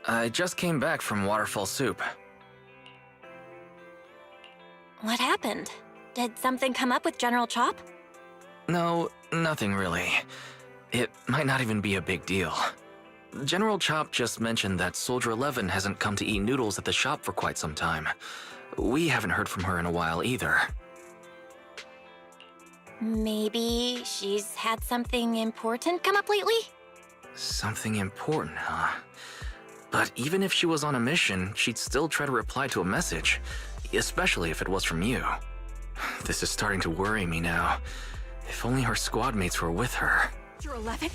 I just came back from Waterfall Soup. What happened? Did something come up with General Chop? No, nothing really. It might not even be a big deal. General Chop just mentioned that Soldier 11 hasn't come to eat noodles at the shop for quite some time. We haven't heard from her in a while either. Maybe she's had something important come up lately? Something important, huh? But even if she was on a mission, she'd still try to reply to a message, especially if it was from you. This is starting to worry me now. If only her squad mates were with her. You're 11?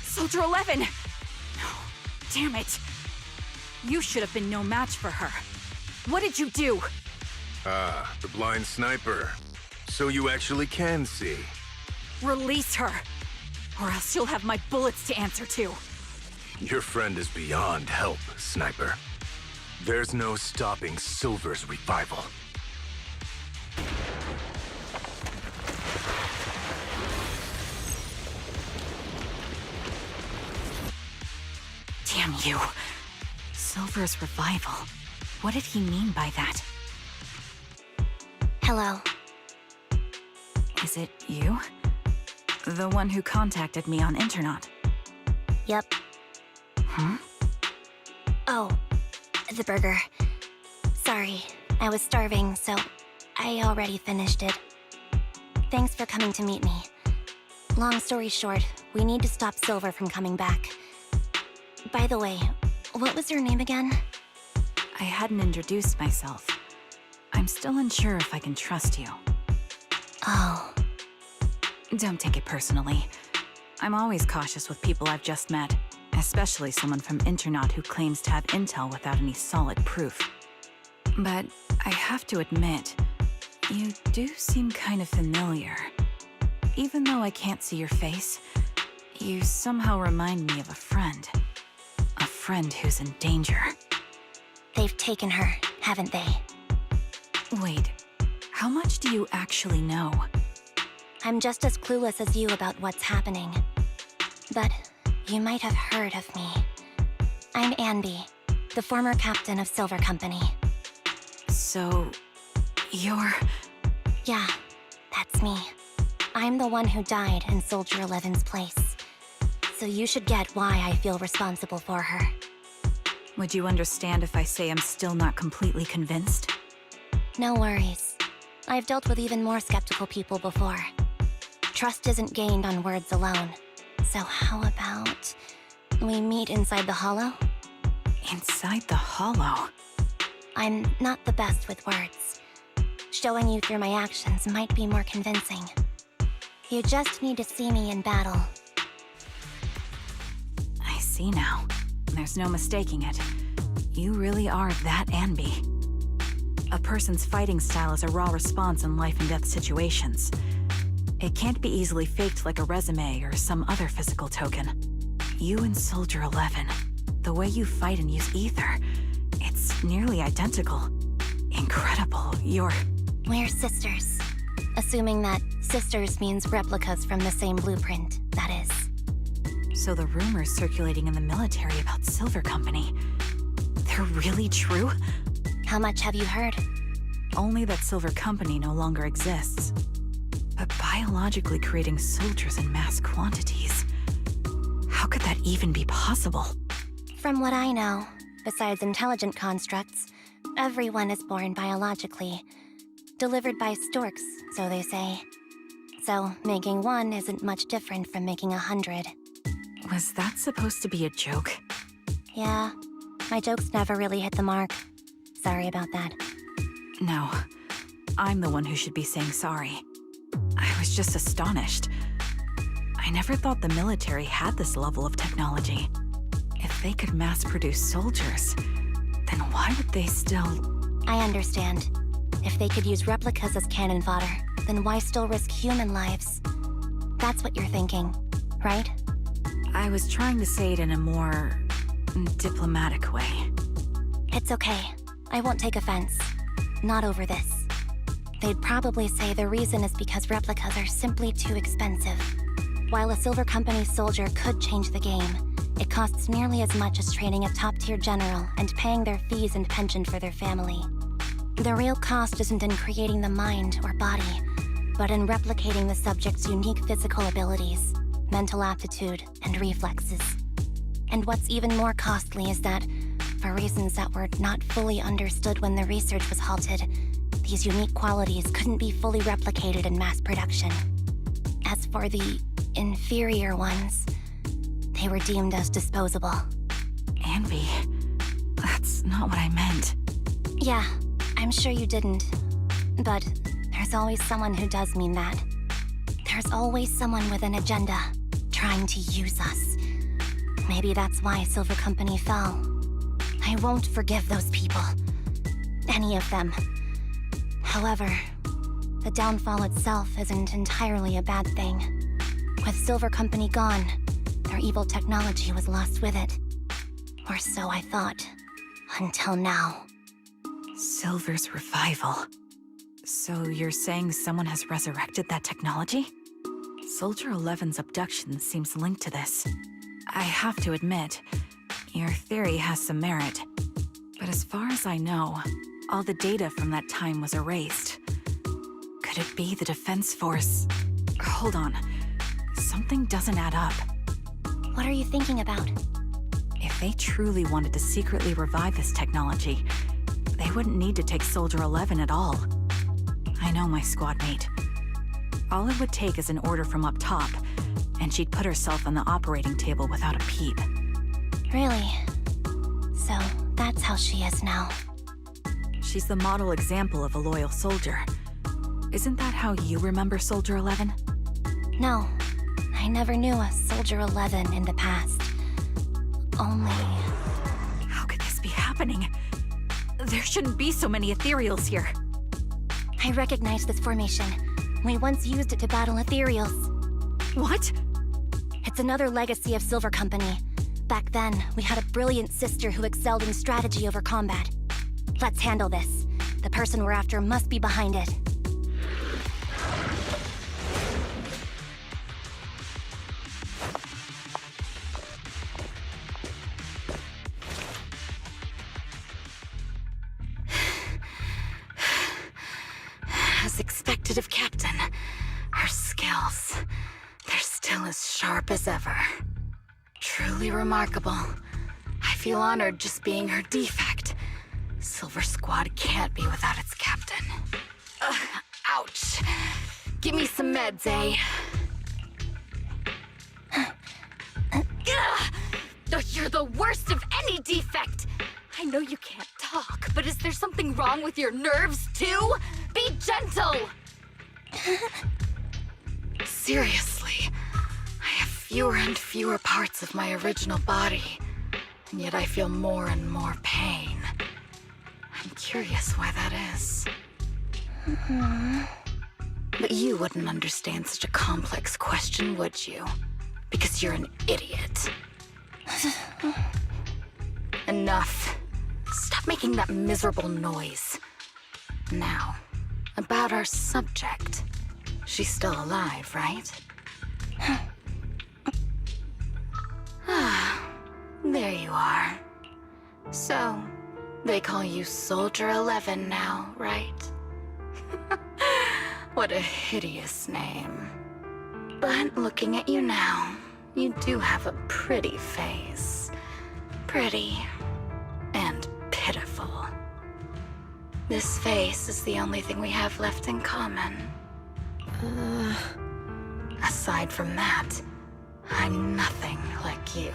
Soldier 11! No, damn it. You should have been no match for her. What did you do? Ah, the blind sniper. So you actually can see. Release her, or else you'll have my bullets to answer to. Your friend is beyond help, Sniper. There's no stopping Silver's revival. Damn you. Silver's revival. What did he mean by that? Hello. Is it you? The one who contacted me on Internet? Yep. Huh? Oh, the burger. Sorry, I was starving, so I already finished it. Thanks for coming to meet me. Long story short, we need to stop Silver from coming back. By the way, what was your name again? I hadn't introduced myself. I'm still unsure if I can trust you. Oh. Don't take it personally. I'm always cautious with people I've just met, especially someone from Internet who claims to have intel without any solid proof. But I have to admit, you do seem kind of familiar. Even though I can't see your face, you somehow remind me of a friend. A friend who's in danger. They've taken her, haven't they? Wait, how much do you actually know? I'm just as clueless as you about what's happening. But you might have heard of me. I'm Anby, the former captain of Silver Company. So, you're... Yeah, that's me. I'm the one who died in Soldier 11's place. So you should get why I feel responsible for her. Would you understand if I say I'm still not completely convinced? No worries. I've dealt with even more skeptical people before. Trust isn't gained on words alone. So how about we meet inside the Hollow? Inside the Hollow? I'm not the best with words. Showing you through my actions might be more convincing. You just need to see me in battle. I see now. There's no mistaking it. You really are that Anby. A person's fighting style is a raw response in life and death situations. It can't be easily faked like a resume or some other physical token. You and Soldier 11, the way you fight and use ether, it's nearly identical. Incredible, We're sisters. Assuming that sisters means replicas from the same blueprint, that is. So the rumors circulating in the military about Silver Company, they're really true? How much have you heard? Only that Silver Company no longer exists. But biologically creating soldiers in mass quantities, how could that even be possible? From what I know, besides intelligent constructs, everyone is born biologically. Delivered by storks, so they say. So making one isn't much different from making 100. Was that supposed to be a joke? Yeah, my jokes never really hit the mark. Sorry about that. No, I'm the one who should be saying sorry. I was just astonished. I never thought the military had this level of technology. If they could mass-produce soldiers, then why would they still... I understand. If they could use replicas as cannon fodder, then why still risk human lives? That's what you're thinking, right? I was trying to say it in a more... diplomatic way. It's okay. I won't take offense. Not over this. They'd probably say the reason is because replicas are simply too expensive. While a Silver Company soldier could change the game, it costs nearly as much as training a top-tier general and paying their fees and pension for their family. The real cost isn't in creating the mind or body, but in replicating the subject's unique physical abilities, mental aptitude, and reflexes. And what's even more costly is that, for reasons that were not fully understood when the research was halted, these unique qualities couldn't be fully replicated in mass production. As for the inferior ones, they were deemed as disposable. Anby, that's not what I meant. Yeah, I'm sure you didn't. But there's always someone who does mean that. There's always someone with an agenda, trying to use us. Maybe that's why Silver Company fell. I won't forgive those people. Any of them. However, the downfall itself isn't entirely a bad thing. With Silver Company gone, their evil technology was lost with it. Or so I thought. Until now. Silver's revival. So you're saying someone has resurrected that technology? Soldier 11's abduction seems linked to this. I have to admit, your theory has some merit. But as far as I know, all the data from that time was erased. Could it be the Defense Force? Hold on. Something doesn't add up. What are you thinking about? If they truly wanted to secretly revive this technology, they wouldn't need to take Soldier 11 at all. I know my squad mate. All it would take is an order from up top, and she'd put herself on the operating table without a peep. Really? So, that's how she is now. She's the model example of a loyal soldier. Isn't that how you remember Soldier 11? No, I never knew a Soldier 11 in the past. Only... How could this be happening? There shouldn't be so many ethereals here. I recognize this formation. We once used it to battle ethereals. What? It's another legacy of Silver Company. Back then, we had a brilliant sister who excelled in strategy over combat. Let's handle this. The person we're after must be behind it. As expected of Captain, her skills, they're still as sharp as ever. Truly remarkable. I feel honored just being her defect. Silver Squad can't be without its captain. Ouch. Give me some meds, eh? You're the worst of any defect! I know you can't talk, but is there something wrong with your nerves, too? Be gentle! Seriously, I have fewer and fewer parts of my original body, and yet I feel more and more pain. I'm curious why that is. But you wouldn't understand such a complex question, would you? Because you're an idiot. Enough. Stop making that miserable noise. Now, about our subject. She's still alive, right? There you are. So, they call you Soldier 11 now, right? What a hideous name. But looking at you now, you do have a pretty face. Pretty and pitiful. This face is the only thing we have left in common. Aside from that, I'm nothing like you.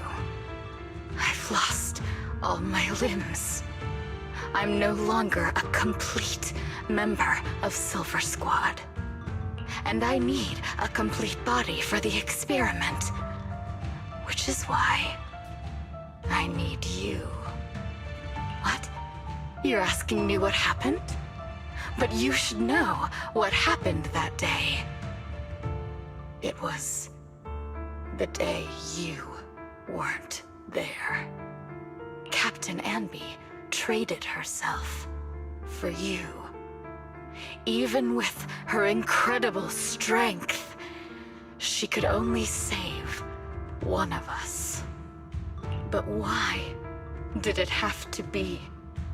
I've lost all my limbs. I'm no longer a complete member of Silver Squad. And I need a complete body for the experiment. Which is why I need you. What? You're asking me what happened? But you should know what happened that day. It was the day you weren't there. Captain Anby traded herself for you. Even with her incredible strength, she could only save one of us. But why did it have to be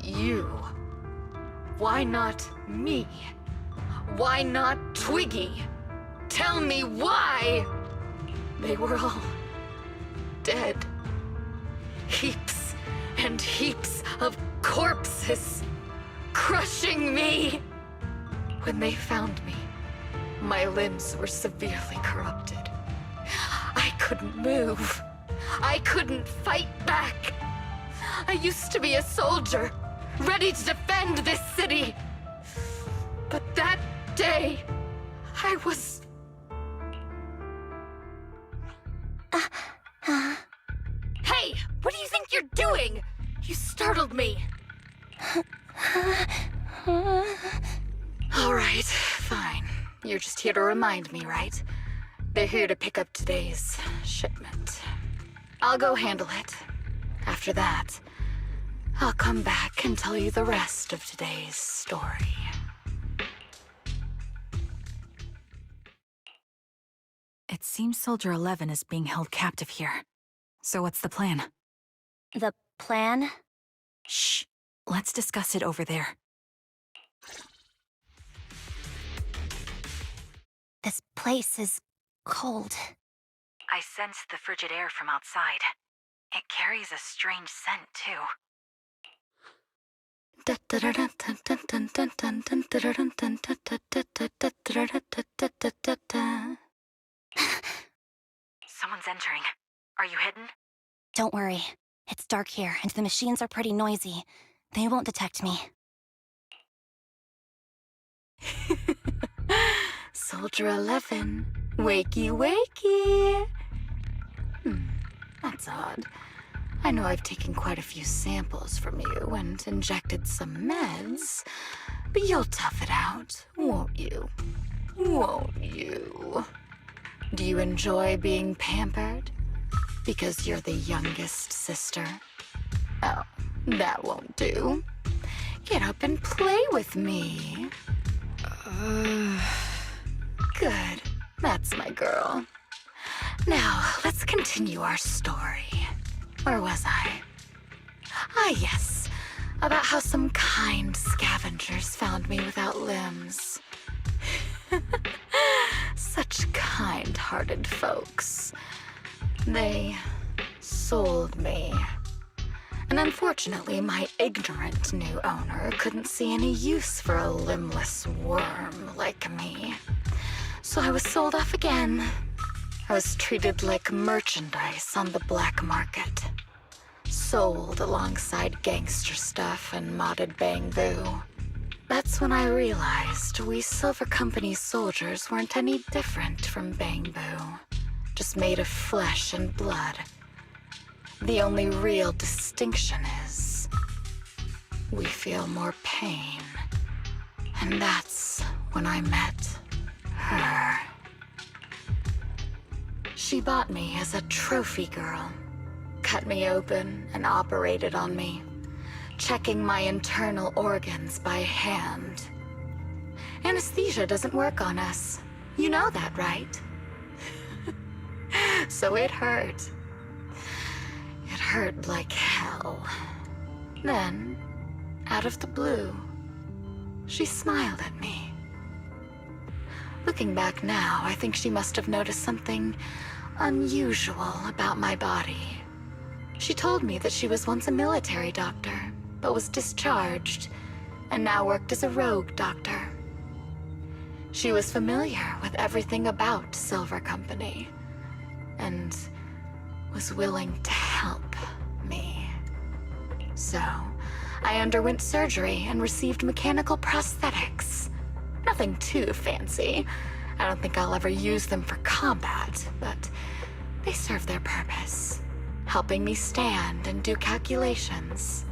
you? Why not me? Why not Twiggy? Tell me why! They were all dead. Heaps and heaps of corpses, crushing me. When they found me, my limbs were severely corrupted. I couldn't move. I couldn't fight back. I used to be a soldier, ready to defend this city. But that day, I was... Hey, what do you think you're doing? You startled me. All right, fine. You're just here to remind me, right? They're here to pick up today's shipment. I'll go handle it. After that, I'll come back and tell you the rest of today's story. It seems Soldier 11 is being held captive here. So what's the plan? The plan? Shh. Let's discuss it over there. This place is cold. I sense the frigid air from outside. It carries a strange scent, too. Someone's entering. Are you hidden? Don't worry. It's dark here, and the machines are pretty noisy. They won't detect me. Soldier 11, wakey wakey. That's odd. I know I've taken quite a few samples from you and injected some meds, but you'll tough it out, won't you? Won't you? Do you enjoy being pampered? Because you're the youngest sister? Oh, that won't do. Get up and play with me. Good. That's my girl. Now, let's continue our story. Where was I? Ah, yes. About how some kind scavengers found me without limbs. Such kind-hearted folks. They sold me. And unfortunately, my ignorant new owner couldn't see any use for a limbless worm like me. So I was sold off again. I was treated like merchandise on the black market. Sold alongside gangster stuff and modded bamboo. That's when I realized we Silver Company soldiers weren't any different from bamboo. Just made of flesh and blood. The only real distinction is we feel more pain. And that's when I met her. She bought me as a trophy girl, cut me open and operated on me, checking my internal organs by hand. Anesthesia doesn't work on us. You know that, right? So it hurt. It hurt like hell. Then, out of the blue, she smiled at me. Looking back now, I think she must have noticed something unusual about my body. She told me that she was once a military doctor, but was discharged, and now worked as a rogue doctor. She was familiar with everything about Silver Company, and was willing to help me. So, I underwent surgery and received mechanical prosthetics. Nothing too fancy. I don't think I'll ever use them for combat, but they serve their purpose, helping me stand and do calculations.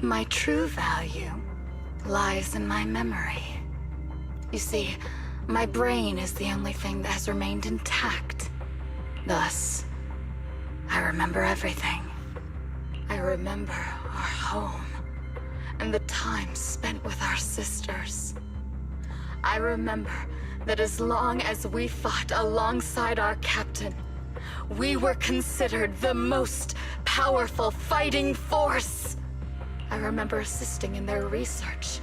My true value lies in my memory. You see, my brain is the only thing that has remained intact. Thus, I remember everything. I remember our home, and the time spent with our sisters. I remember that as long as we fought alongside our captain, we were considered the most powerful fighting force. I remember assisting in their research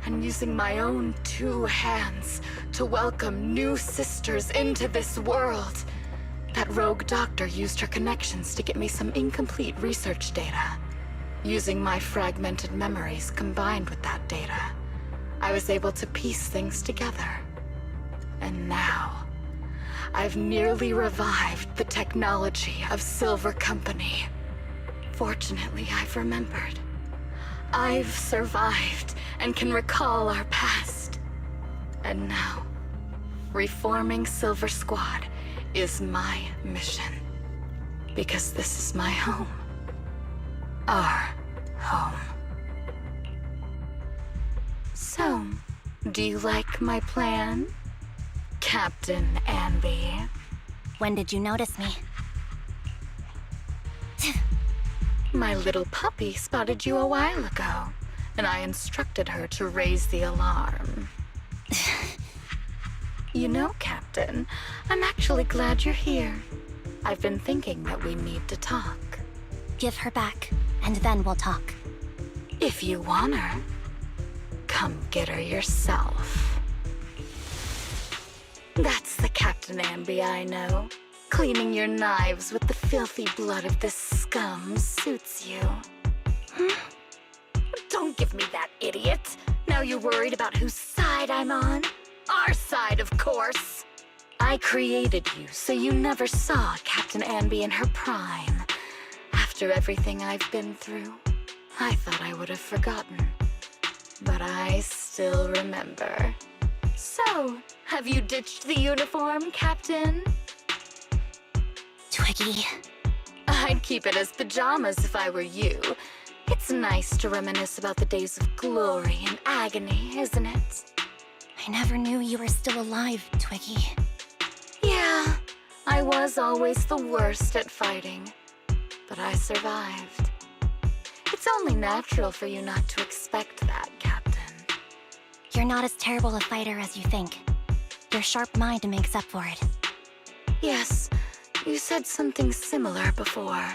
and using my own 2 hands to welcome new sisters into this world. That rogue doctor used her connections to get me some incomplete research data. Using my fragmented memories combined with that data, I was able to piece things together. And now, I've nearly revived the technology of Silver Company. Fortunately, I've remembered. I've survived and can recall our past. And now, reforming Silver Squad is my mission. Because this is my home. Our home. So, do you like my plan, Captain Anby? When did you notice me? My little puppy spotted you a while ago, and I instructed her to raise the alarm. You know, Captain, I'm actually glad you're here. I've been thinking that we need to talk. Give her back, and then we'll talk. If you want her, come get her yourself. That's the Captain Anby I know. Cleaning your knives with the filthy blood of this scum suits you. Don't give me that, idiot. Now you're worried about whose side I'm on? Our side, of course. I created you so you never saw Captain Anby in her prime. After everything I've been through, I thought I would have forgotten. But I still remember. So, have you ditched the uniform, Captain? Twiggy. I'd keep it as pajamas if I were you. It's nice to reminisce about the days of glory and agony, isn't it? I never knew you were still alive, Twiggy. Yeah, I was always the worst at fighting. But I survived. It's only natural for you not to expect that, Captain. You're not as terrible a fighter as you think. Your sharp mind makes up for it. Yes, you said something similar before.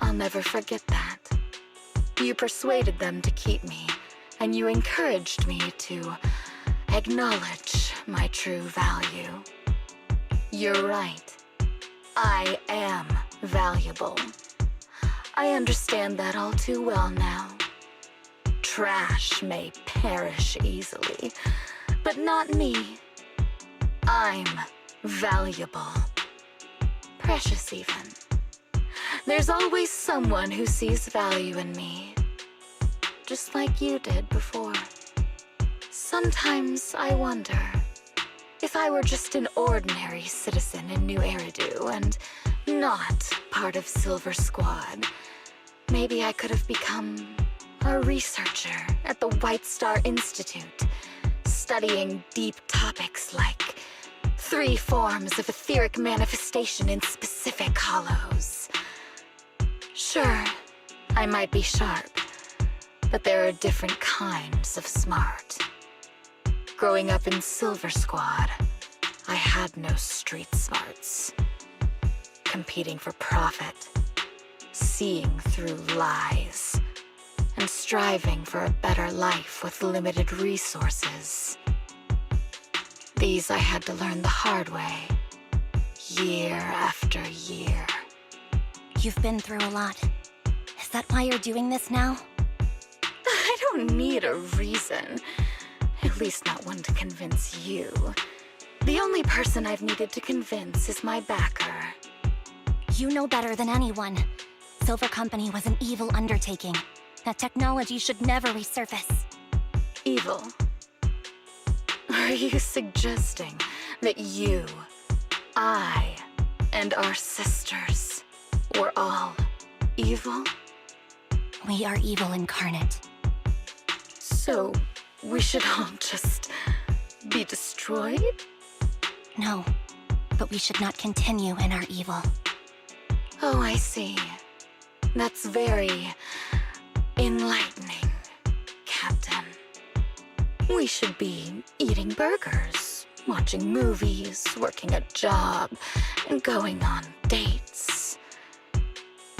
I'll never forget that. You persuaded them to keep me, and you encouraged me to acknowledge my true value. You're right. I am valuable. I understand that all too well now. Trash may perish easily, but not me. I'm valuable. Precious even. There's always someone who sees value in me, just like you did before. Sometimes I wonder, if I were just an ordinary citizen in New Eridu and not part of Silver Squad, maybe I could have become a researcher at the White Star Institute, studying deep topics like 3 forms of etheric manifestation in specific hollows. Sure, I might be sharp, but there are different kinds of smart. Growing up in Silver Squad, I had no street smarts. Competing for profit, seeing through lies, and striving for a better life with limited resources. These I had to learn the hard way, year after year. You've been through a lot. Is that why you're doing this now? I don't need a reason. At least not one to convince you. The only person I've needed to convince is my backer. You know better than anyone. Silver Company was an evil undertaking. That technology should never resurface. Evil? Are you suggesting that you, I, and our sisters were all evil? We are evil incarnate. So, we should all just be destroyed? No, but we should not continue in our evil. Oh, I see. That's very enlightening, Captain. We should be eating burgers, watching movies, working a job, and going on dates.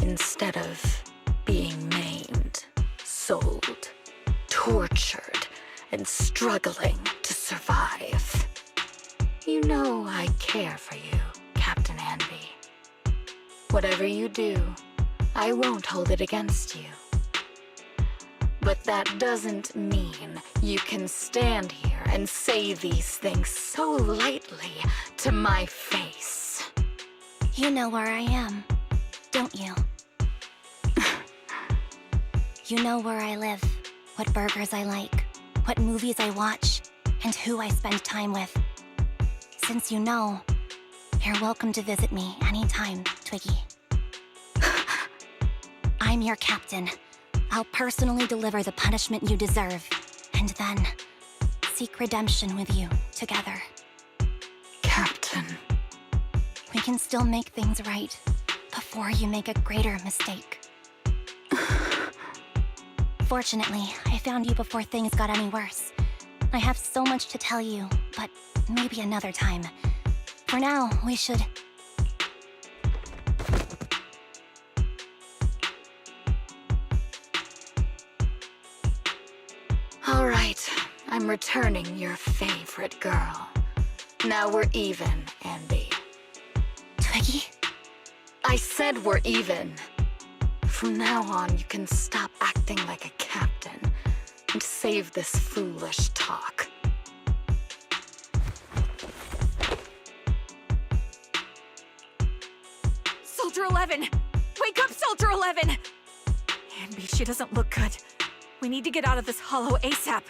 Instead of being maimed, sold, tortured, and struggling to survive. You know I care for you, Captain Anby. Whatever you do, I won't hold it against you. But that doesn't mean you can stand here and say these things so lightly to my face. You know where I am, don't you? You know where I live, what burgers I like, what movies I watch, and who I spend time with. Since you know, you're welcome to visit me anytime, Twiggy. I'm your captain. I'll personally deliver the punishment you deserve, and then seek redemption with you together. Captain. We can still make things right before you make a greater mistake. Fortunately, I found you before things got any worse. I have so much to tell you, but maybe another time. For now, we should... All right, I'm returning your favorite girl. Now we're even, Andy. Twiggy? I said we're even. From now on, you can stop acting like a captain and save this foolish talk. Soldier 11! Wake up, Soldier 11! Anby, she doesn't look good. We need to get out of this hollow ASAP.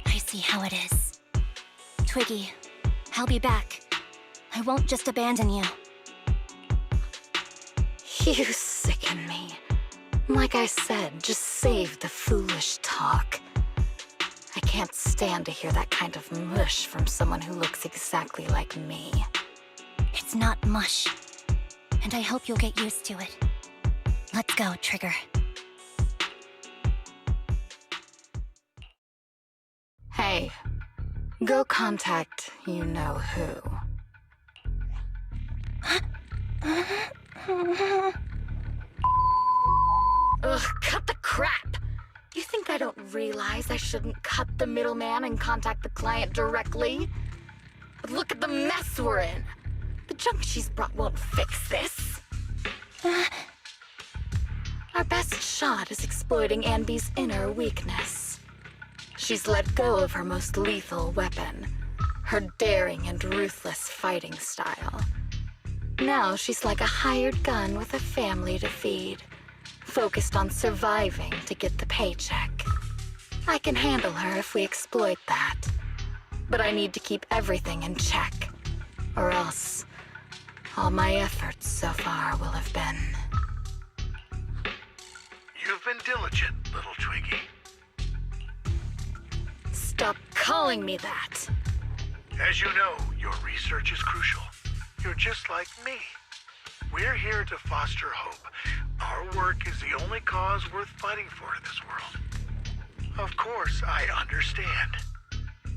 I see how it is. Twiggy, I'll be back. I won't just abandon you. You sicken me. Like I said, just save the foolish talk. I can't stand to hear that kind of mush from someone who looks exactly like me. It's not mush. And I hope you'll get used to it. Let's go, Trigger. Hey, go contact you-know-who. Ugh, cut the crap! You think I don't realize I shouldn't cut the middleman and contact the client directly? But look at the mess we're in! The junk she's brought won't fix this. Our best shot is exploiting Anby's inner weakness. She's let go of her most lethal weapon, her daring and ruthless fighting style. Now she's like a hired gun with a family to feed, focused on surviving to get the paycheck. I can handle her if we exploit that, but I need to keep everything in check, or else all my efforts so far will have been... You've been diligent, little Twiggy. Stop calling me that! As you know, your research is crucial. You're just like me. We're here to foster hope. Our work is the only cause worth fighting for in this world. Of course, I understand.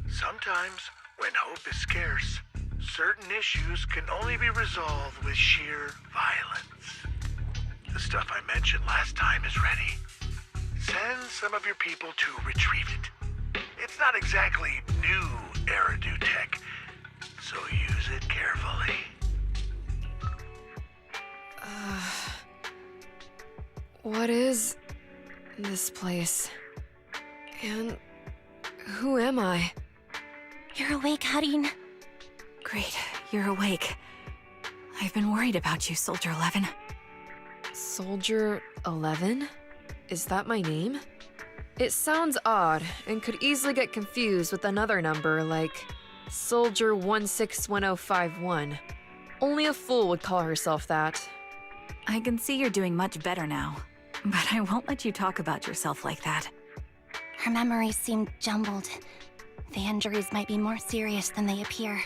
Sometimes, when hope is scarce, certain issues can only be resolved with sheer violence. The stuff I mentioned last time is ready. Send some of your people to retrieve it. It's not exactly new Eridu tech, so use it carefully. What is this place? And who am I? You're awake, Harin. Great, you're awake. I've been worried about you, Soldier 11. Soldier 11? Is that my name? It sounds odd, and could easily get confused with another number like Soldier 161051. Only a fool would call herself that. I can see you're doing much better now, but I won't let you talk about yourself like that. Her memories seem jumbled. The injuries might be more serious than they appear.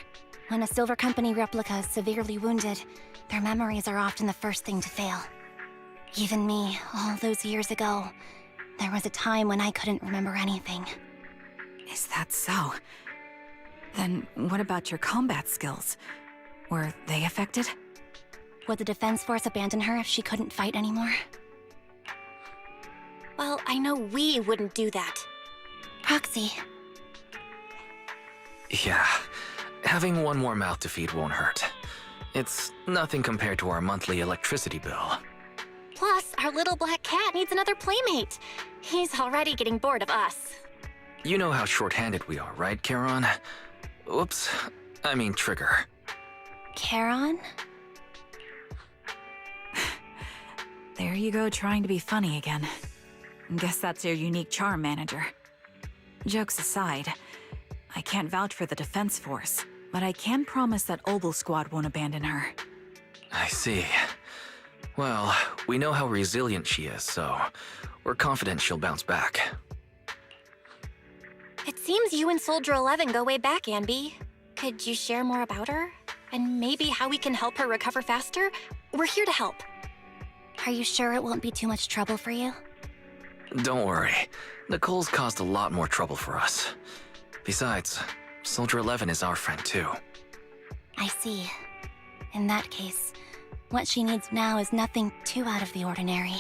When a Silver Company replica is severely wounded, their memories are often the first thing to fail. Even me, all those years ago, there was a time when I couldn't remember anything. Is that so? Then what about your combat skills? Were they affected? Would the Defense Force abandon her if she couldn't fight anymore? Well, I know we wouldn't do that. Proxy, Yeah, having one more mouth to feed won't hurt. It's nothing compared to our monthly electricity bill. plus our little black cat needs another playmate. He's already getting bored of us. You know how short-handed we are, right, Charon? Oops, I mean Trigger. Charon? There you go, trying to be funny again. Guess that's your unique charm, manager. Jokes aside, I can't vouch for the Defense Force, but I can promise that Obel Squad won't abandon her. I see. Well, we know how resilient she is, so we're confident she'll bounce back. It seems you and Soldier 11 go way back, Anby. Could you share more about her? And maybe how we can help her recover faster? We're here to help. Are you sure it won't be too much trouble for you? Don't worry. Nicole's caused a lot more trouble for us. Besides, Soldier 11 is our friend too. I see. In that case, what she needs now is nothing too out of the ordinary.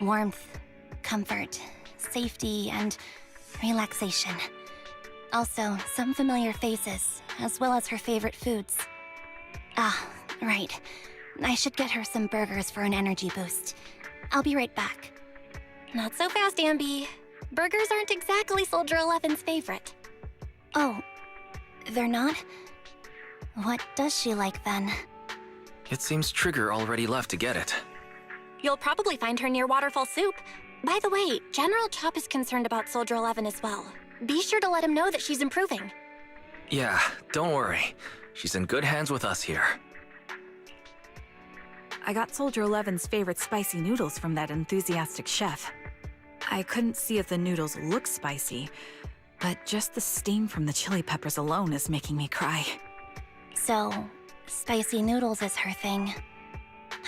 Warmth, comfort, safety, and relaxation. Also, some familiar faces, as well as her favorite foods. Ah, right. I should get her some burgers for an energy boost. I'll be right back. Not so fast, Anby. Burgers aren't exactly Soldier 11's favorite. Oh, they're not? What does she like then? It seems Trigger already left to get it. You'll probably find her near Waterfall Soup. By the way, General Chop is concerned about Soldier 11 as well. Be sure to let him know that she's improving. Yeah, don't worry. She's in good hands with us here. I got Soldier 11's favorite spicy noodles from that enthusiastic chef. I couldn't see if the noodles look spicy, but just the steam from the chili peppers alone is making me cry. So, spicy noodles is her thing.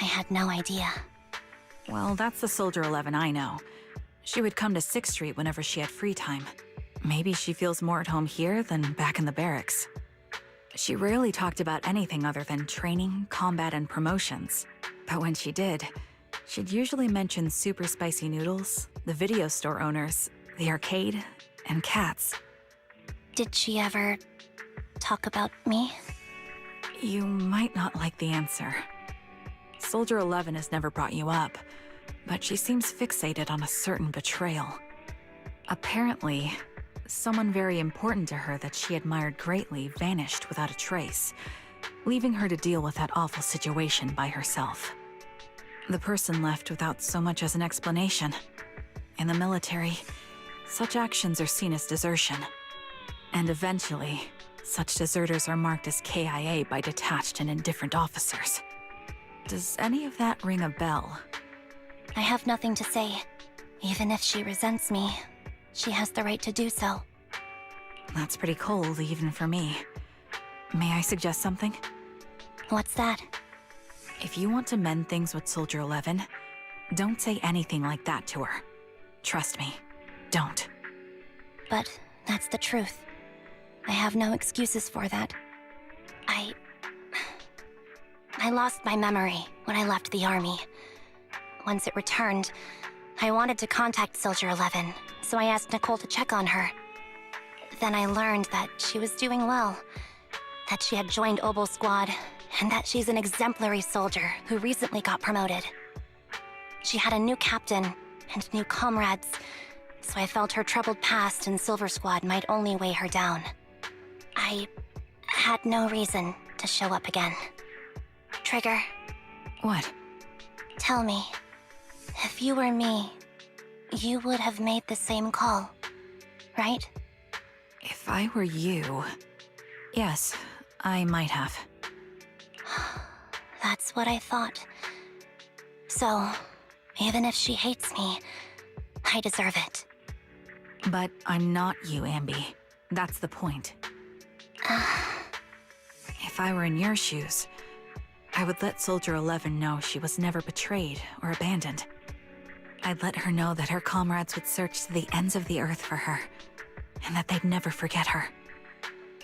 I had no idea. Well, that's the Soldier 11 I know. She would come to 6th Street whenever she had free time. Maybe she feels more at home here than back in the barracks. She rarely talked about anything other than training, combat, and promotions. But when she did, she'd usually mention super spicy noodles, the video store owners, the arcade, and cats. Did she ever talk about me? You might not like the answer. Soldier 11 has never brought you up, but she seems fixated on a certain betrayal. Apparently, someone very important to her that she admired greatly vanished without a trace, leaving her to deal with that awful situation by herself. The person left without so much as an explanation. In the military, such actions are seen as desertion. And eventually, such deserters are marked as KIA by detached and indifferent officers. Does any of that ring a bell? I have nothing to say. Even if she resents me, she has the right to do so. That's pretty cold, even for me. May I suggest something? What's that? If you want to mend things with Soldier 11, don't say anything like that to her. Trust me, don't. But that's the truth. I have no excuses for that. I lost my memory when I left the army. Once it returned, I wanted to contact Soldier 11, so I asked Nicole to check on her. Then I learned that she was doing well, that she had joined Obel Squad, and that she's an exemplary soldier who recently got promoted. She had a new captain and new comrades, so I felt her troubled past in Silver Squad might only weigh her down. I had no reason to show up again. Trigger, What? tell me, if you were me, you would have made the same call, right? If I were you... Yes, I might have. That's what I thought. So, even if she hates me, I deserve it. But I'm not you, Ambi. That's the point. If I were in your shoes, I would let Soldier 11 know she was never betrayed or abandoned. I'd let her know that her comrades would search to the ends of the earth for her. and that they'd never forget her.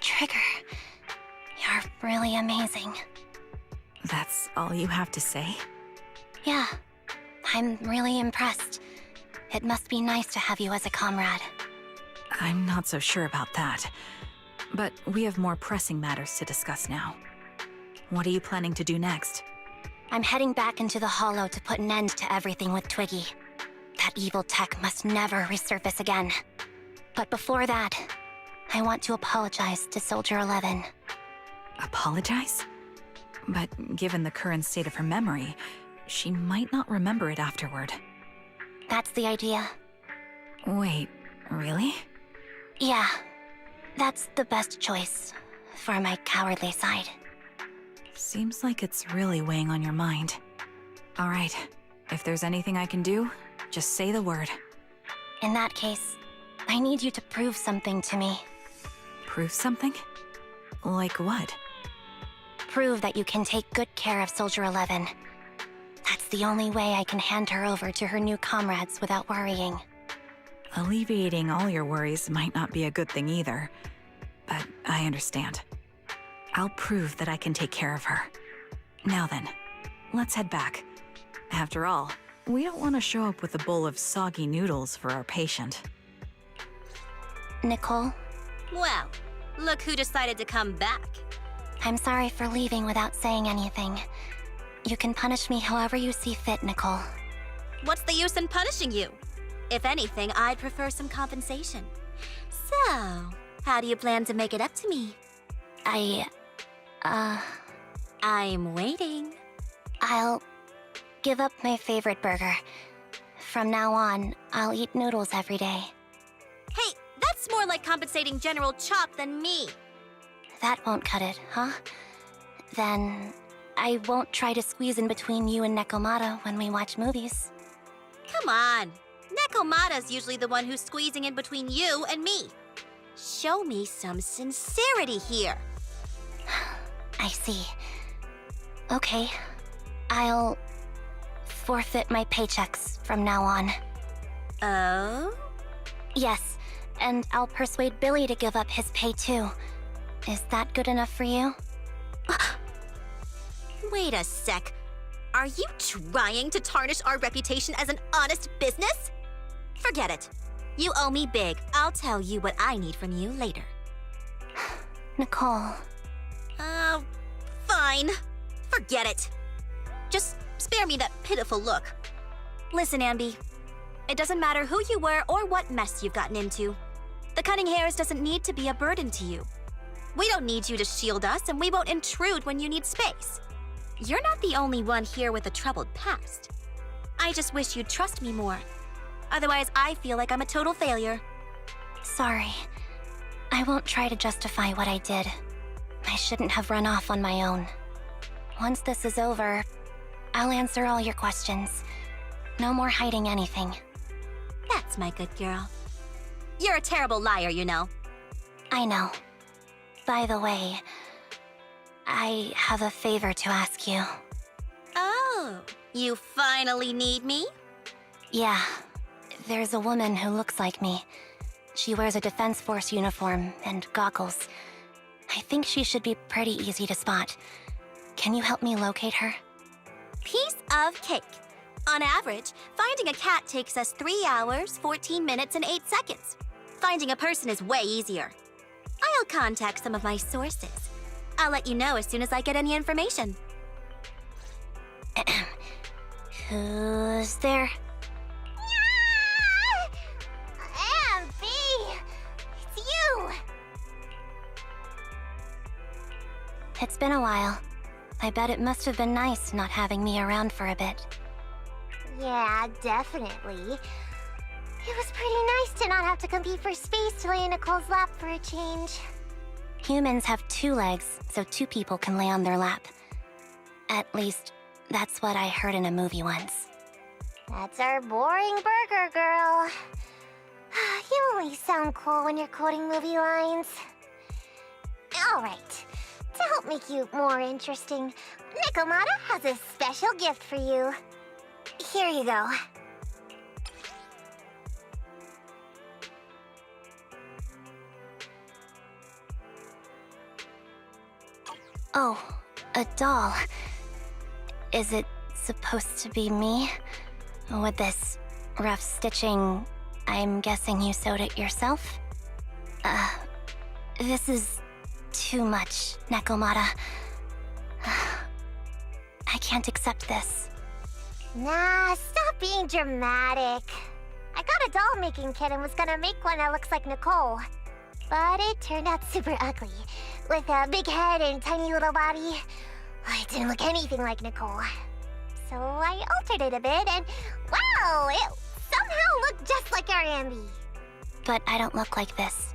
Trigger, you're really amazing. That's all you have to say? Yeah, I'm really impressed. It must be nice to have you as a comrade. I'm not so sure about that. But we have more pressing matters to discuss now. What are you planning to do next? I'm heading back into the Hollow to put an end to everything with Twiggy. That evil tech must never resurface again. But before that, I want to apologize to Soldier 11. Apologize? But given the current state of her memory, she might not remember it afterward. That's the idea. Wait, really? Yeah, that's the best choice for my cowardly side. Seems like it's really weighing on your mind. All right, if there's anything I can do, just say the word. In that case, I need you to prove something to me. Prove something? Like what? Prove that you can take good care of Soldier 11. That's the only way I can hand her over to her new comrades without worrying. Alleviating all your worries might not be a good thing either, but I understand. I'll prove that I can take care of her. Now then, let's head back. After all, we don't want to show up with a bowl of soggy noodles for our patient. Nicole, Well, look who decided to come back. I'm sorry for leaving without saying anything. You can punish me however you see fit, Nicole. What's the use in punishing you? If anything, I'd prefer some compensation. So, how do you plan to make it up to me? I'm waiting. I'll give up my favorite burger. From now on, I'll eat noodles every day. Hey, that's more like compensating General Chop than me. That won't cut it, huh? Then I won't try to squeeze in between you and Nekomata when we watch movies. Come on. Nekomata's usually the one who's squeezing in between you and me. Show me some sincerity here. I see. Okay. I'll forfeit my paychecks from now on. Oh? Yes, and I'll persuade Billy to give up his pay too. Is that good enough for you? Wait a sec. Are you trying to tarnish our reputation as an honest business? Forget it. You owe me big. I'll tell you what I need from you later. Nicole. Fine. Forget it. Just spare me that pitiful look. Listen, Ambi. It doesn't matter who you were or what mess you've gotten into. The Cunning Hairs doesn't need to be a burden to you. We don't need you to shield us, and we won't intrude when you need space. You're not the only one here with a troubled past. I just wish you'd trust me more. Otherwise, I feel like I'm a total failure. Sorry. I won't try to justify what I did. I shouldn't have run off on my own. Once this is over, I'll answer all your questions. No more hiding anything. That's my good girl. You're a terrible liar, you know. I know. By the way, I have a favor to ask you. Oh, you finally need me? Yeah. There's a woman who looks like me. She wears a Defense Force uniform and goggles. I think she should be pretty easy to spot. Can you help me locate her? Piece of cake. On average, finding a cat takes us 3 hours, 14 minutes, and 8 seconds. Finding a person is way easier. I'll contact some of my sources. I'll let you know as soon as I get any information. Who's there? Ambi! It's you! It's been a while. I bet it must have been nice not having me around for a bit. Yeah, definitely. It was pretty nice to not have to compete for space to lay in Nicole's lap for a change. Humans have 2 legs, so 2 people can lay on their lap. At least, that's what I heard in a movie once. That's our boring burger girl. You only sound cool when you're quoting movie lines. Alright, to help make you more interesting, Nekomata has a special gift for you. Here you go. Oh, a doll. Is it supposed to be me? With this rough stitching, I'm guessing you sewed it yourself? This is too much, Nekomata. I can't accept this. Nah, stop being dramatic. I got a doll making kit and was gonna make one that looks like Nicole. But it turned out super ugly, with a big head and tiny little body. It didn't look anything like Nicole. So I altered it a bit and wow, it somehow looked just like our Ambi. But I don't look like this.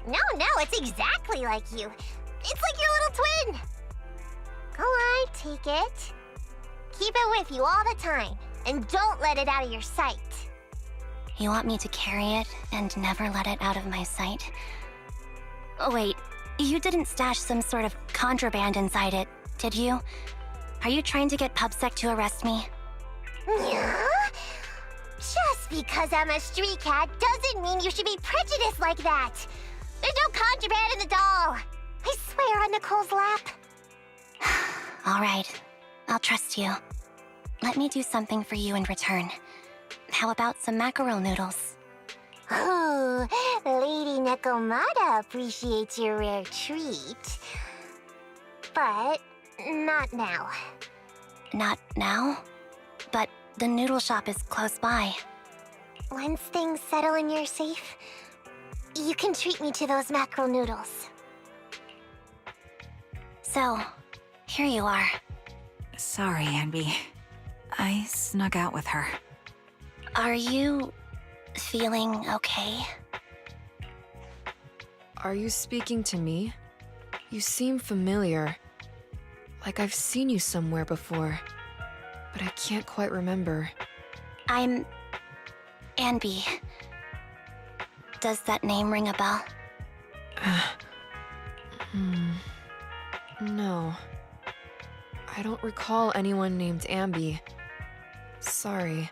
No, it's exactly like you. It's like your little twin. Go on, take it. Keep it with you all the time, and don't let it out of your sight. You want me to carry it and never let it out of my sight? Oh, wait, you didn't stash some sort of contraband inside it, did you? Are you trying to get PubSec to arrest me? Yeah? Just because I'm a street cat doesn't mean you should be prejudiced like that. There's no contraband in the doll. I swear on Nicole's lap. All right, I'll trust you. Let me do something for you in return. How about some mackerel noodles? Oh, Lady Nekomata appreciates your rare treat. But not now. Not now? But the noodle shop is close by. Once things settle and you're safe, you can treat me to those mackerel noodles. So, here you are. Sorry, Anby. I snuck out with her. Are you feeling okay? Are you speaking to me? You seem familiar. Like I've seen you somewhere before. But I can't quite remember. I'm Anby. Does that name ring a bell? No. I don't recall anyone named Ambi. Sorry.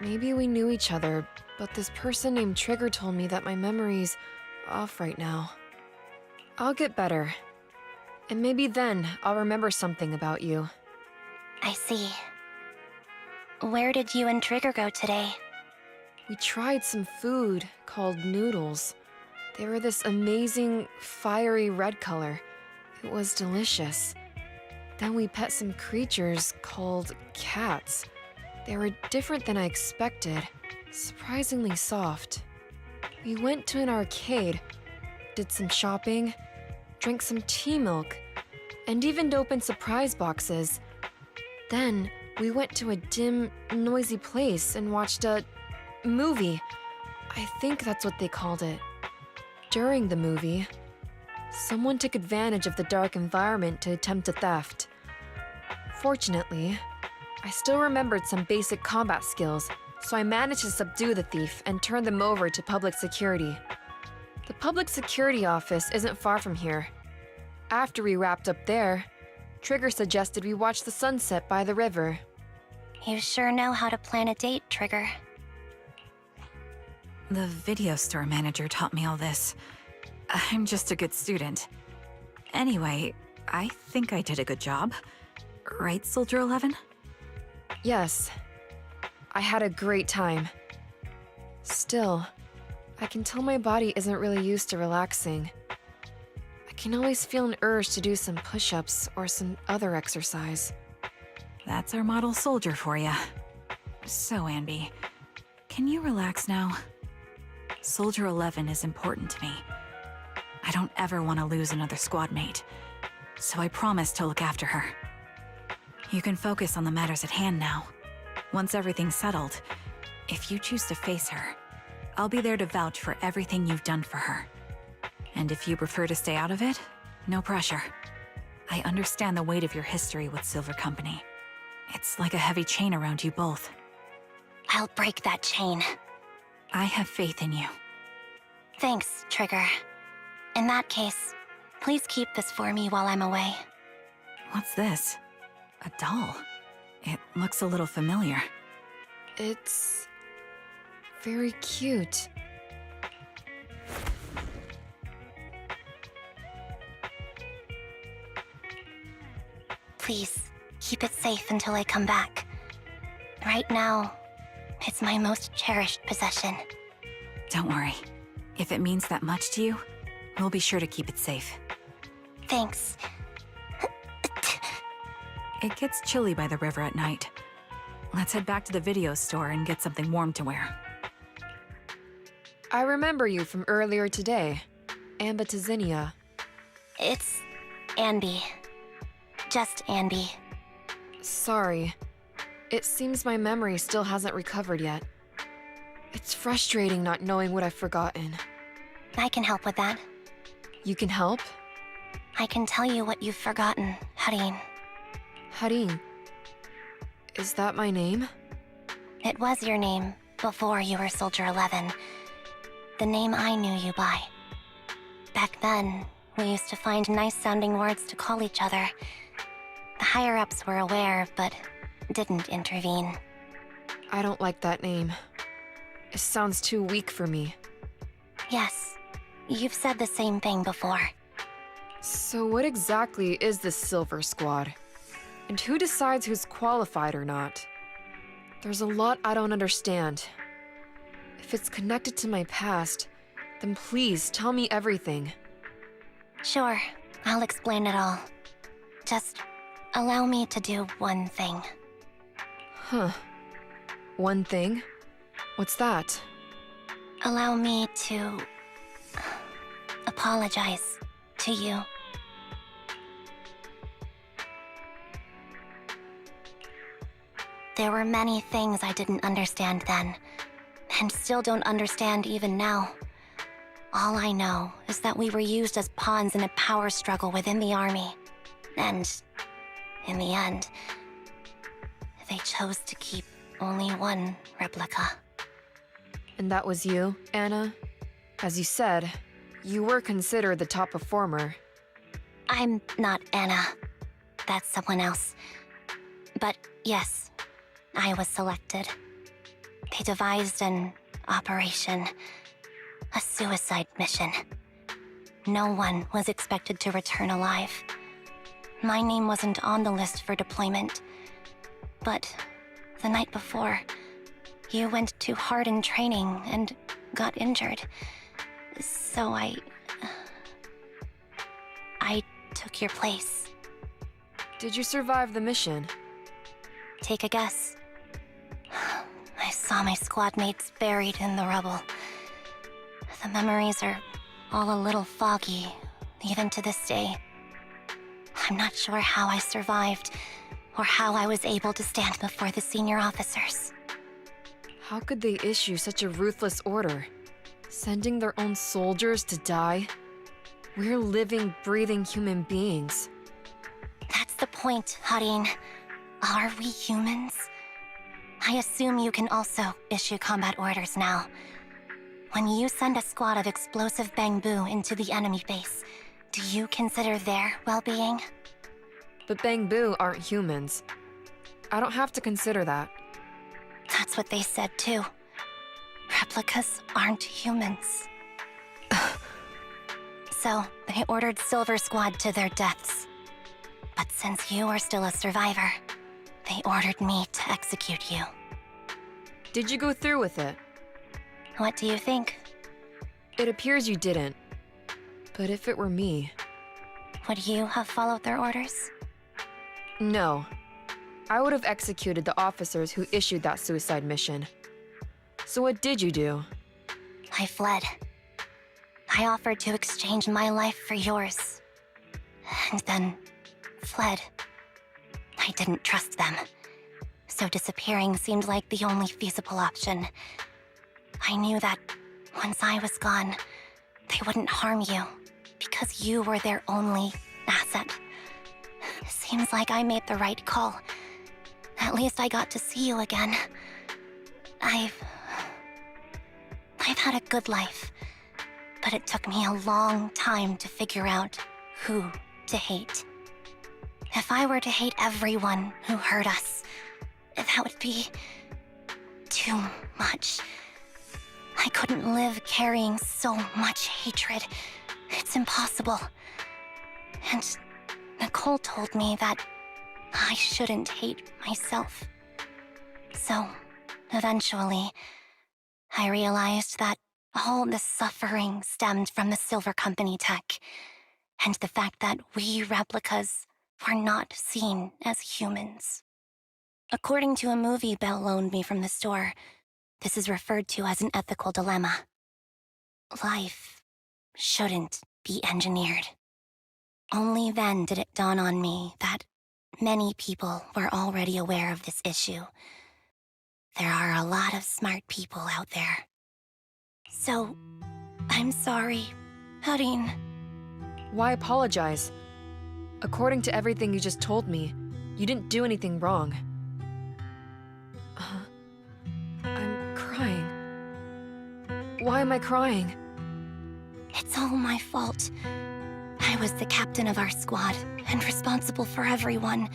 Maybe we knew each other, but this person named Trigger told me that my memory's off right now. I'll get better. And maybe then I'll remember something about you. I see. Where did you and Trigger go today? We tried some food called noodles. They were this amazing, fiery red color. It was delicious. Then we pet some creatures called cats. They were different than I expected, surprisingly soft. We went to an arcade, did some shopping, drank some tea milk, and even opened surprise boxes. Then we went to a dim, noisy place and watched a movie. I think that's what they called it. During the movie, someone took advantage of the dark environment to attempt a theft. Fortunately, I still remembered some basic combat skills, so I managed to subdue the thief and turn them over to public security. The public security office isn't far from here. After we wrapped up there, Trigger suggested we watch the sunset by the river. You sure know how to plan a date, Trigger. The video store manager taught me all this. I'm just a good student. Anyway, I think I did a good job. Right, Soldier 11? Yes, I had a great time. Still, I can tell my body isn't really used to relaxing. I can always feel an urge to do some push-ups or some other exercise. That's our model soldier for ya. So, Anby, can you relax now? Soldier 11 is important to me. I don't ever want to lose another squad mate, so I promise to look after her. You can focus on the matters at hand now. Once everything's settled, if you choose to face her, I'll be there to vouch for everything you've done for her. And if you prefer to stay out of it, no pressure. I understand the weight of your history with Silver Company. It's like a heavy chain around you both. I'll break that chain. I have faith in you. Thanks, Trigger. In that case, please keep this for me while I'm away. What's this? A doll? It looks a little familiar. It's very cute. Please, keep it safe until I come back. Right now, it's my most cherished possession. Don't worry. If it means that much to you, we'll be sure to keep it safe. Thanks. It gets chilly by the river at night. Let's head back to the video store and get something warm to wear. I remember you from earlier today. Ambitizinia. It's Anby. Just Anby. Sorry. It seems my memory still hasn't recovered yet. It's frustrating not knowing what I've forgotten. I can help with that. You can help? I can tell you what you've forgotten, Harin. Harin. Is that my name? It was your name before you were Soldier 11. The name I knew you by. Back then, we used to find nice-sounding words to call each other. The higher-ups were aware, but didn't intervene. I don't like that name. It sounds too weak for me. Yes, you've said the same thing before. So what exactly is this Silver Squad? And who decides who's qualified or not? There's a lot I don't understand. If it's connected to my past, then please tell me everything. Sure, I'll explain it all. Just allow me to do one thing. Huh. One thing? What's that? Allow me to apologize to you. There were many things I didn't understand then, and still don't understand even now. All I know is that we were used as pawns in a power struggle within the army. And, in the end, they chose to keep only one replica. And that was you, Anna? As you said, you were considered the top performer. I'm not Anna. That's someone else. But yes, I was selected. They devised an operation, a suicide mission. No one was expected to return alive. My name wasn't on the list for deployment. But the night before, you went too hard in training and got injured. So I took your place. Did you survive the mission? Take a guess. I saw my squad mates buried in the rubble. The memories are all a little foggy, even to this day. I'm not sure how I survived, or how I was able to stand before the senior officers. How could they issue such a ruthless order? Sending their own soldiers to die? We're living, breathing human beings. That's the point, Harin. Are we humans? I assume you can also issue combat orders now. When you send a squad of explosive bamboo into the enemy base, do you consider their well-being? But Bangbu aren't humans. I don't have to consider that. That's what they said too. Replicas aren't humans. So, they ordered Silver Squad to their deaths. But since you are still a survivor, they ordered me to execute you. Did you go through with it? What do you think? It appears you didn't. But if it were me... Would you have followed their orders? No. I would have executed the officers who issued that suicide mission. So what did you do? I fled. I offered to exchange my life for yours. And then fled. I didn't trust them. So disappearing seemed like the only feasible option. I knew that once I was gone, they wouldn't harm you, because you were their only asset. Seems like I made the right call. At least I got to see you again. I've had a good life, but it took me a long time to figure out who to hate. If I were to hate everyone who hurt us, that would be too much. I couldn't live carrying so much hatred. It's impossible. And Nicole told me that I shouldn't hate myself. So, eventually, I realized that all the suffering stemmed from the Silver Company tech, and the fact that we replicas were not seen as humans. According to a movie Belle loaned me from the store, this is referred to as an ethical dilemma. Life shouldn't be engineered. Only then did it dawn on me that many people were already aware of this issue. There are a lot of smart people out there. So, I'm sorry, Harin. Why apologize? According to everything you just told me, you didn't do anything wrong. I'm crying. Why am I crying? It's all my fault. I was the captain of our squad and responsible for everyone,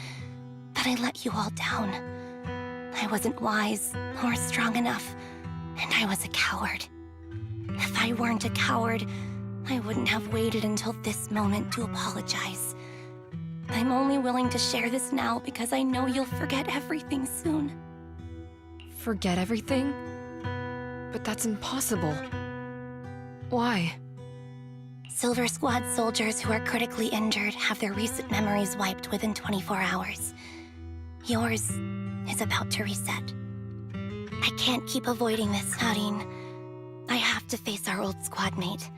but I let you all down. I wasn't wise or strong enough, and I was a coward. If I weren't a coward, I wouldn't have waited until this moment to apologize. I'm only willing to share this now because I know you'll forget everything soon. Forget everything? But that's impossible. Why? Silver Squad soldiers who are critically injured have their recent memories wiped within 24 hours. Yours is about to reset. I can't keep avoiding this, Harin. I have to face our old squad mate.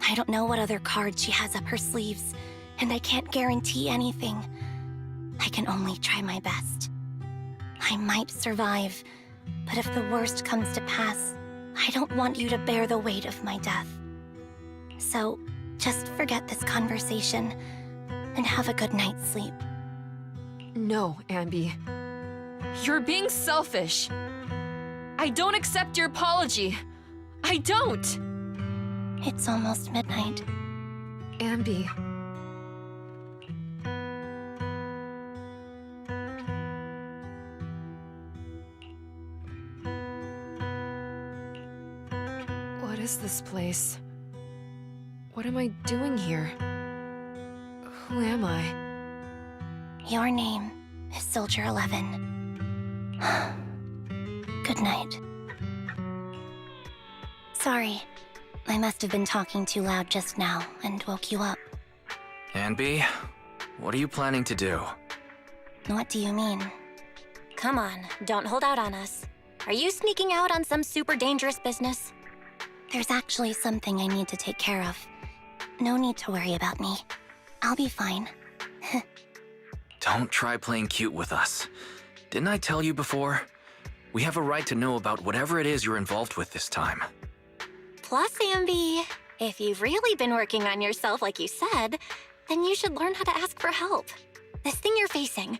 I don't know what other cards she has up her sleeves, and I can't guarantee anything. I can only try my best. I might survive, but if the worst comes to pass, I don't want you to bear the weight of my death. So, just forget this conversation, and have a good night's sleep. No, Ambi. You're being selfish. I don't accept your apology. I don't! It's almost midnight. Ambi. What is this place? What am I doing here? Who am I? Your name is Soldier 11. Good night. Sorry, I must have been talking too loud just now and woke you up. Anby, what are you planning to do? What do you mean? Come on, don't hold out on us. Are you sneaking out on some super dangerous business? There's actually something I need to take care of. No need to worry about me. I'll be fine. Don't try playing cute with us. Didn't I tell you before? We have a right to know about whatever it is you're involved with this time. Plus, Ambi, if you've really been working on yourself like you said, then you should learn how to ask for help. This thing you're facing,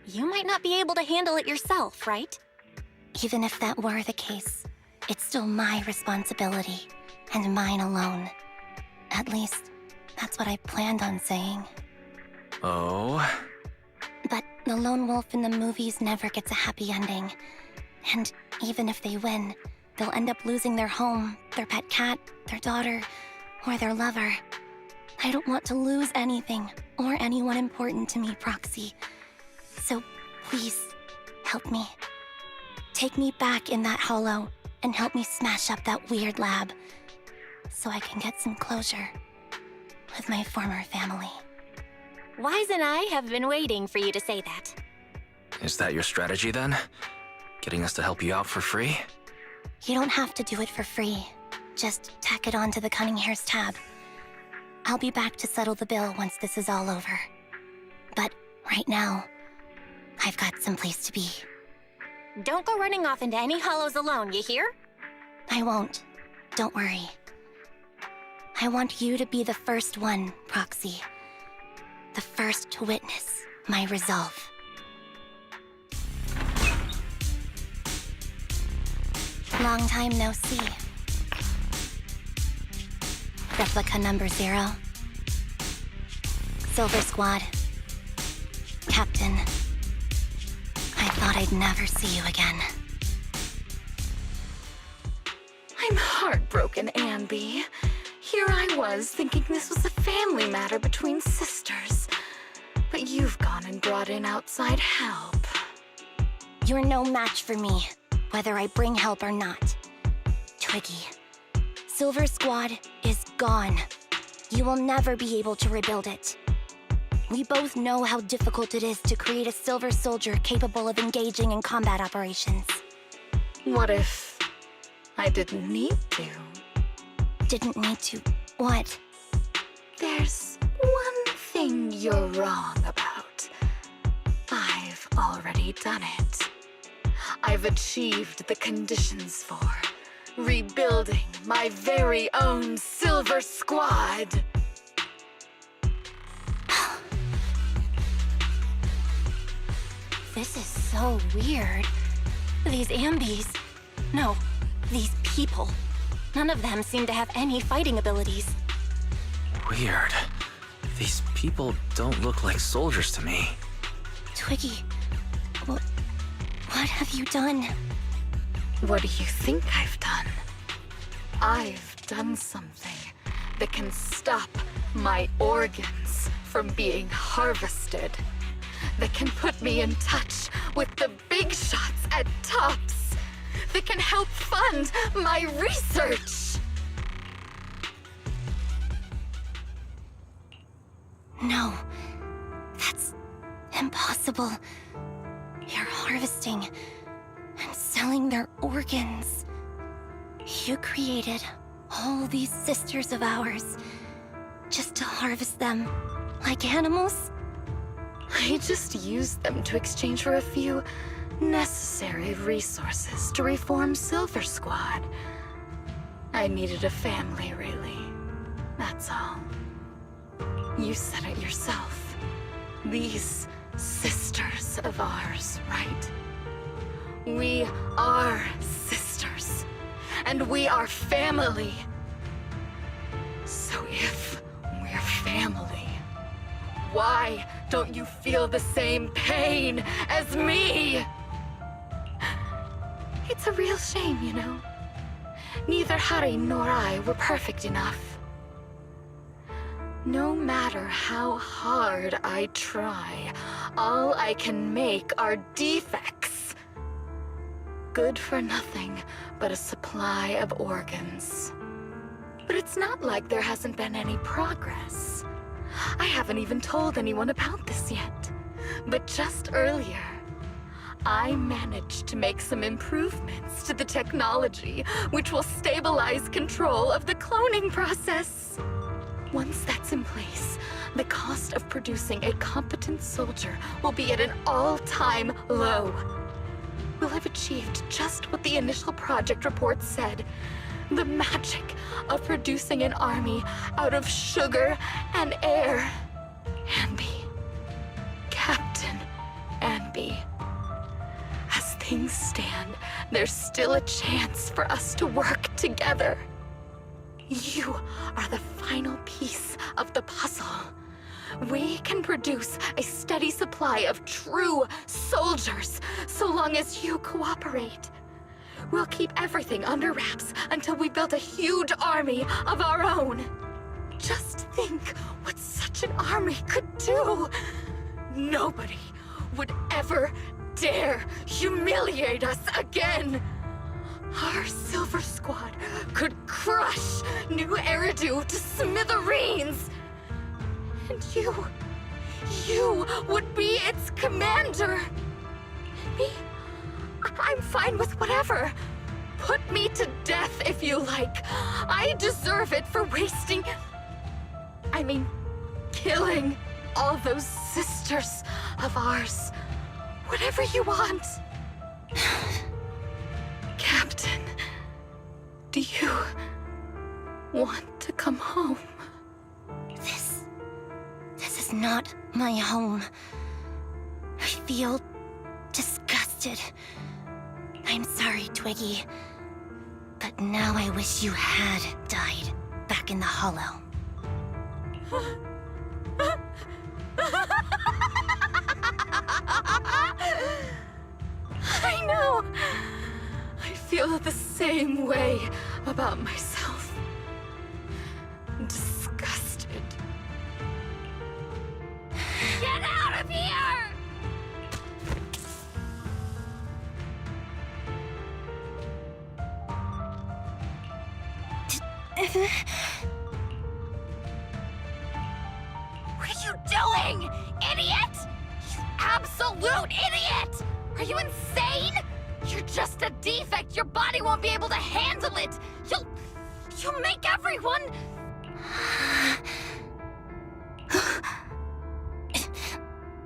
you might not be able to handle it yourself, right? Even if that were the case, it's still my responsibility, and mine alone. At least, that's what I planned on saying. Oh? But the lone wolf in the movies never gets a happy ending. And even if they win, they'll end up losing their home, their pet cat, their daughter, or their lover. I don't want to lose anything, or anyone important to me, Proxy. So please, help me. Take me back in that hollow, and help me smash up that weird lab, so I can get some closure with my former family. Wise and I have been waiting for you to say that. Is that your strategy then? Getting us to help you out for free? You don't have to do it for free. Just tack it onto the Cunning Hair's tab. I'll be back to settle the bill once this is all over. But right now, I've got someplace to be. Don't go running off into any hollows alone, you hear? I won't. Don't worry. I want you to be the first one, Proxy. The first to witness my resolve. Long time no see. Replica number 0. Silver Squad. Captain. I thought I'd never see you again. I'm heartbroken, Ambi. Here I was, thinking this was a family matter between sisters. You've gone and brought in outside help. You're no match for me, whether I bring help or not. Twiggy, Silver Squad is gone. You will never be able to rebuild it. We both know how difficult it is to create a Silver Soldier capable of engaging in combat operations. What if I didn't need to? Didn't need to. What? There's one thing you're wrong about. I've already done it. I've achieved the conditions for rebuilding my very own Silver Squad. This is so weird. These Ambies... No, these people. None of them seem to have any fighting abilities. Weird. These people don't look like soldiers to me. Twiggy, what have you done? What do you think I've done? I've done something that can stop my organs from being harvested. That can put me in touch with the big shots at Tops. That can help fund my research. No, that's impossible. You're harvesting and selling their organs. You created all these sisters of ours just to harvest them like animals? I just used them to exchange for a few necessary resources to reform Silver Squad. I needed a family, really. That's all. You said it yourself. These sisters of ours, right? We are sisters. And we are family. So if we're family, why don't you feel the same pain as me? It's a real shame, you know. Neither Harry nor I were perfect enough. No matter how hard I try, all I can make are defects. Good for nothing but a supply of organs. But it's not like there hasn't been any progress. I haven't even told anyone about this yet. But just earlier, I managed to make some improvements to the technology which will stabilize control of the cloning process. Once that's in place, the cost of producing a competent soldier will be at an all-time low. We'll have achieved just what the initial project report said. The magic of producing an army out of sugar and air. Ambi. Captain Ambi. As things stand, there's still a chance for us to work together. You are the final piece of the puzzle. We can produce a steady supply of true soldiers so long as you cooperate. We'll keep everything under wraps until we build a huge army of our own. Just think what such an army could do. Nobody would ever dare humiliate us again. Our Silver Squad could crush New Eridu to smithereens. And you would be its commander. Me? I'm fine with whatever. Put me to death if you like. I deserve it for killing all those sisters of ours. Whatever you want. Captain, do you want to come home? This is not my home. I feel disgusted. I'm sorry, Twiggy. But now I wish you had died back in the Hollow. I know. I feel the same way about myself. Disgusted. Get out What are you doing, idiot? You absolute idiot! Are you insane? You're just a defect. Your body won't be able to handle it. You'll make everyone...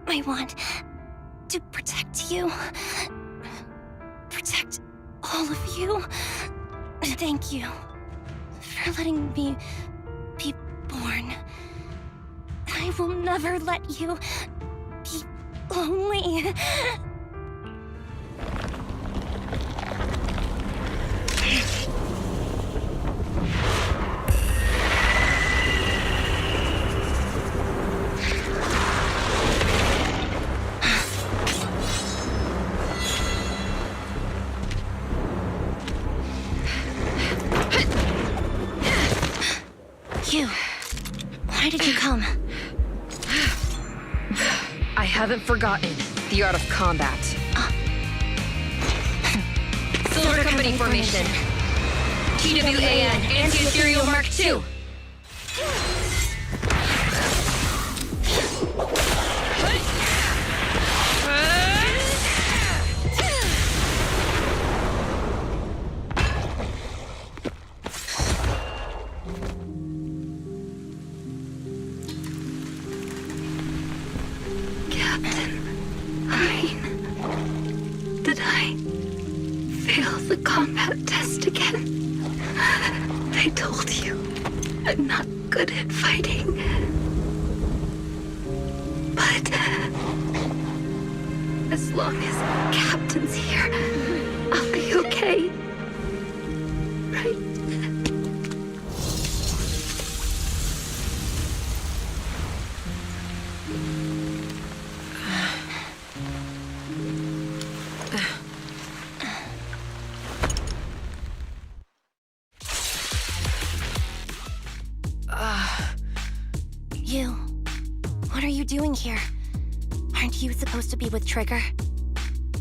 I want to protect you. Protect all of you. Thank you for letting me be born. I will never let you be lonely. You. Why did you come? I haven't forgotten the art of combat. Silver Company formation. TWAN, Anti-Ethereal Mark II. Did I fail the combat test again? I told you, I'm not good at fighting. But as long as Captain's here, I'll be okay. Right? You. What are you doing here? Aren't you supposed to be with Trigger?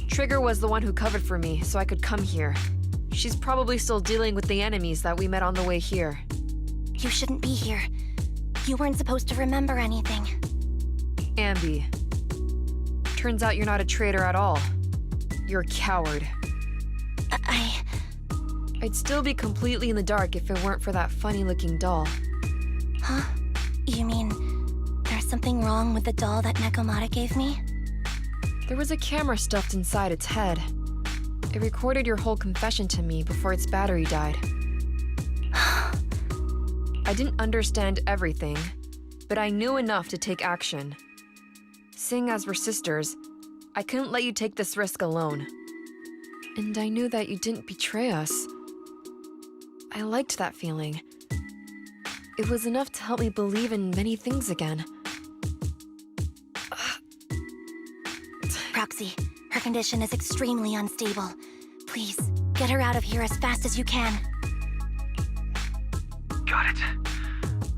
Trigger was the one who covered for me, so I could come here. She's probably still dealing with the enemies that we met on the way here. You shouldn't be here. You weren't supposed to remember anything. Ambi. Turns out you're not a traitor at all. You're a coward. I'd still be completely in the dark if it weren't for that funny-looking doll. Huh? You mean there's something wrong with the doll that Nekomata gave me? There was a camera stuffed inside its head. It recorded your whole confession to me before its battery died. I didn't understand everything, but I knew enough to take action. Seeing as we're sisters, I couldn't let you take this risk alone. And I knew that you didn't betray us. I liked that feeling. It was enough to help me believe in many things again. Proxy, her condition is extremely unstable. Please, get her out of here as fast as you can. Got it.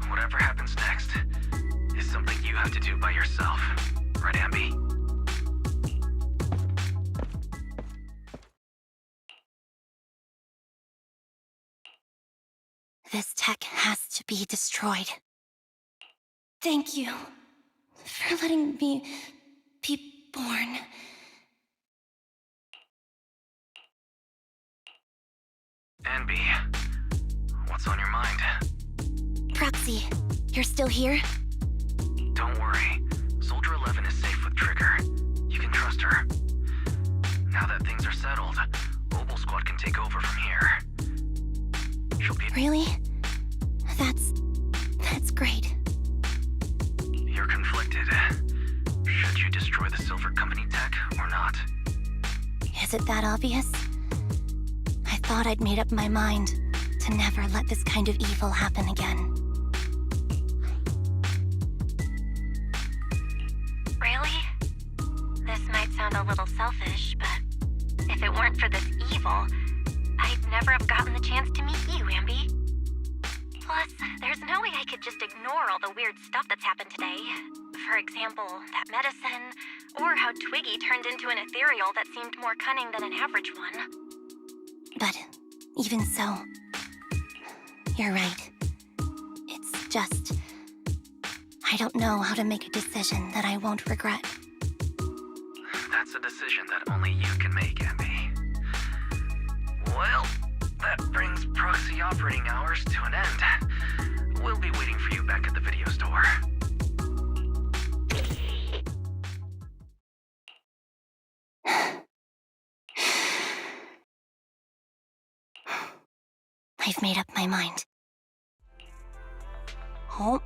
Whatever happens next is something you have to do by yourself. Right, Ambi? This tech has to be destroyed. Thank you for letting me be born. Ambi, what's on your mind? Proxy, you're still here? Don't worry. Soldier 11 is safe with Trigger. You can trust her. Now that things are settled, Mobile Squad can take over from here. She'll be... Really? That's great. You're conflicted. Should you destroy the Silver Company tech or not? Is it that obvious? I thought I'd made up my mind to never let this kind of evil happen again. Really? This might sound a little selfish, but if it weren't for this evil, I'd never have gotten the chance to meet you, Ambi. Plus, there's no way I could just ignore all the weird stuff that's happened today. For example, that medicine, or how Twiggy turned into an ethereal that seemed more cunning than an average one. But even so, you're right. just... I don't know how to make a decision that I won't regret. That's a decision that only you can make, Ambi. Well, that brings proxy operating hours to an end. We'll be waiting for you back at the video store. I've made up my mind. Oh,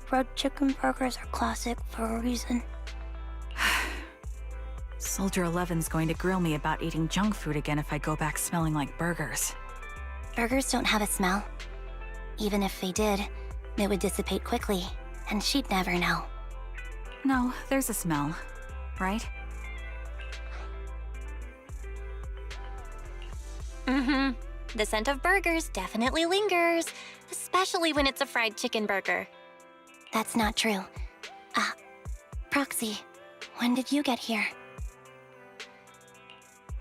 fried chicken burgers are classic for a reason. Soldier 11's going to grill me about eating junk food again if I go back smelling like burgers. Burgers don't have a smell. Even if they did, it would dissipate quickly, and she'd never know. No, there's a smell, right? Mm-hmm. The scent of burgers definitely lingers, especially when it's a fried chicken burger. That's not true. Proxy, when did you get here?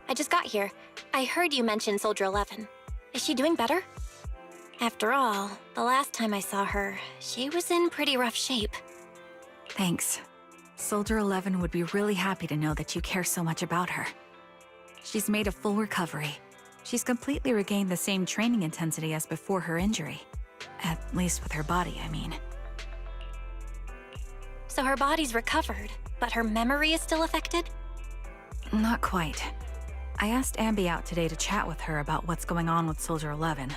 I just got here. I heard you mention Soldier 11. Is she doing better? After all, the last time I saw her, she was in pretty rough shape. Thanks. Soldier 11 would be really happy to know that you care so much about her. She's made a full recovery. She's completely regained the same training intensity as before her injury. At least with her body, I mean. So her body's recovered, but her memory is still affected? Not quite. I asked Ambi out today to chat with her about what's going on with Soldier 11.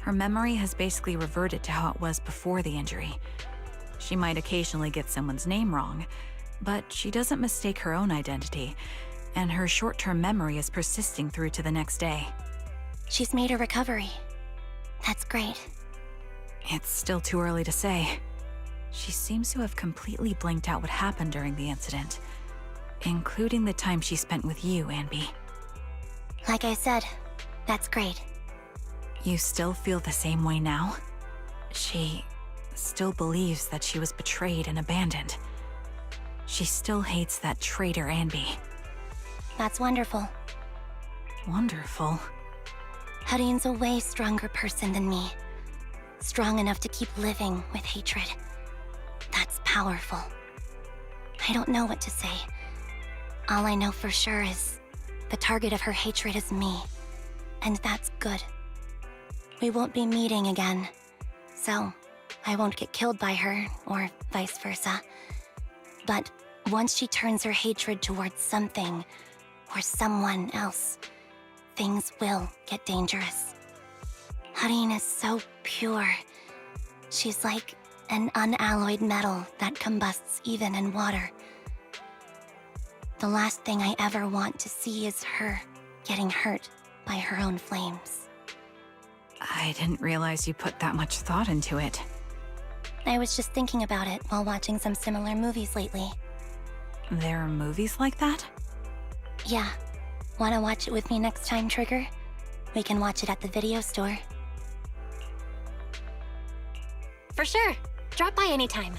Her memory has basically reverted to how it was before the injury. She might occasionally get someone's name wrong, but she doesn't mistake her own identity, and her short-term memory is persisting through to the next day. She's made a recovery. That's great. It's still too early to say. She seems to have completely blanked out what happened during the incident, including the time she spent with you, Ambi. Like I said, that's great. You still feel the same way now? She still believes that she was betrayed and abandoned. She still hates that traitor Ambi. That's wonderful. Wonderful. Hudion's a way stronger person than me. Strong enough to keep living with hatred. That's powerful. I don't know what to say. All I know for sure is the target of her hatred is me, and that's good. We won't be meeting again, so I won't get killed by her, or vice versa. But once she turns her hatred towards something or someone else, things will get dangerous. Hudion is so pure. She's like an unalloyed metal that combusts even in water. The last thing I ever want to see is her getting hurt by her own flames. I didn't realize you put that much thought into it. I was just thinking about it while watching some similar movies lately. There are movies like that? Yeah. Wanna watch it with me next time, Trigger? We can watch it at the video store. For sure. Drop by anytime.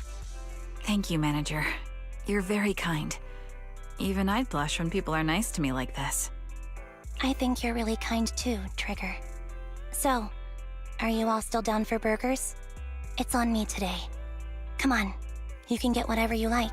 Thank you, Manager. You're very kind. Even I'd blush when people are nice to me like this. I think you're really kind too, Trigger. So, are you all still down for burgers? It's on me today. Come on, you can get whatever you like.